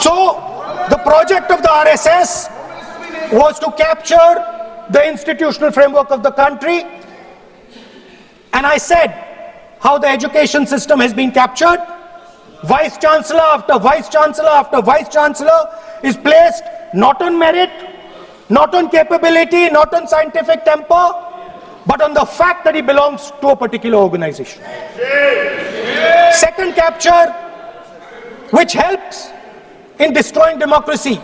So the project of the RSS was to capture the institutional framework of the country, and I said how the education system has been captured. Vice Chancellor after Vice Chancellor after Vice Chancellor is placed not on merit, not on capability, not on scientific temper, but on the fact that he belongs to a particular organization. Second capture, which helps in destroying democracy,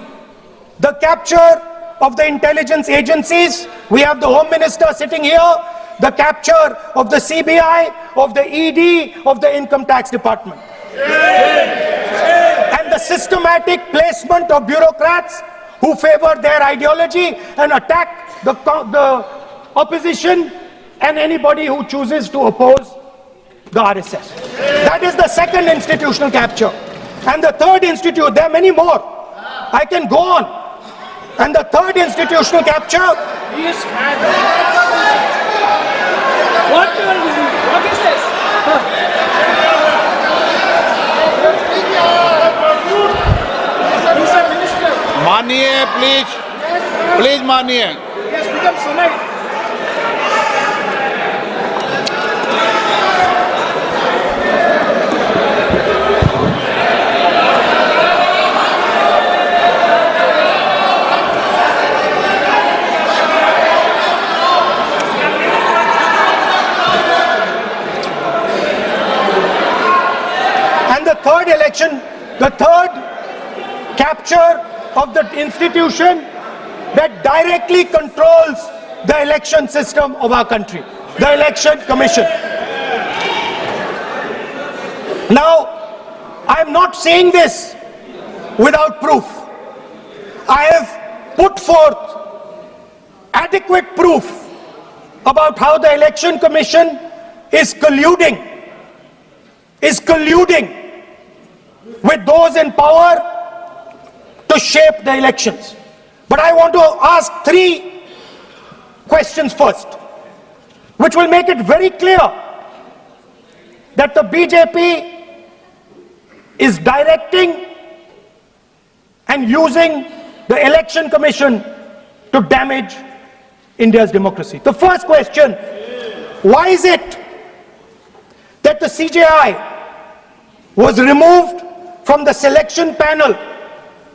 the capture of the intelligence agencies. We have the Home Minister sitting here, the capture of the CBI, of the ED, of the Income Tax Department. And the systematic placement of bureaucrats who favor their ideology and attack the opposition and anybody who chooses to oppose the RSS. That is the second institutional capture. And the third there are many more. I can go on. And the third institutional capture. What is this? Maniye, please. Please, Maniye. Yes, become Sunai. The third capture of the institution that directly controls the election system of our country, the Election Commission. Now, I am not saying this without proof. I have put forth adequate proof about how the Election Commission is colluding with those in power to shape the elections. But I want to ask three questions first, which will make it very clear that the BJP is directing and using the Election Commission to damage India's democracy. The first question, why is it that the CJI was removed from the selection panel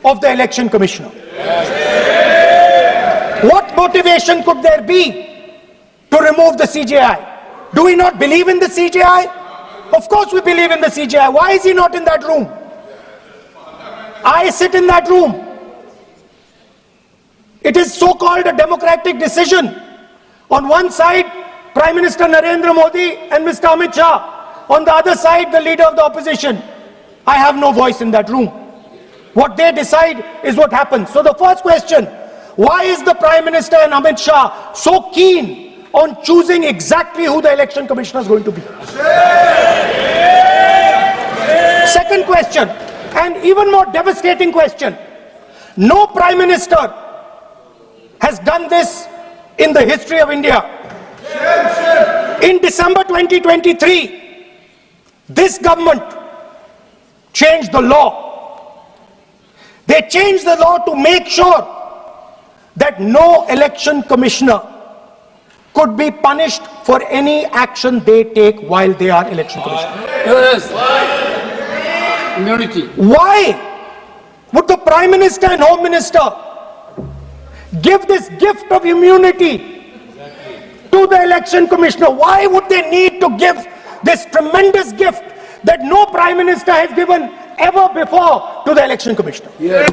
of the Election Commissioner? What motivation could there be to remove the CJI? Do we not believe in the CJI? Of course we believe in the CJI. Why is he not in that room? I sit in that room. It is so-called a democratic decision. On one side, Prime Minister Narendra Modi and Mr. Amit Shah. On the other side, the leader of the opposition. I have no voice in that room. What they decide is what happens. So the first question, why is the Prime Minister and Amit Shah so keen on choosing exactly who the Election Commissioner is going to be? Second question, and even more devastating question, no Prime Minister has done this in the history of India. In December 2023, this government changed the law. They changed the law to make sure that no election commissioner could be punished for any action they take while they are election commissioner. Yes. Immunity. Why would the Prime Minister and Home Minister give this gift of immunity to the election commissioner? Why would they need to give this tremendous gift that no Prime Minister has given ever before to the election commissioner? Yes.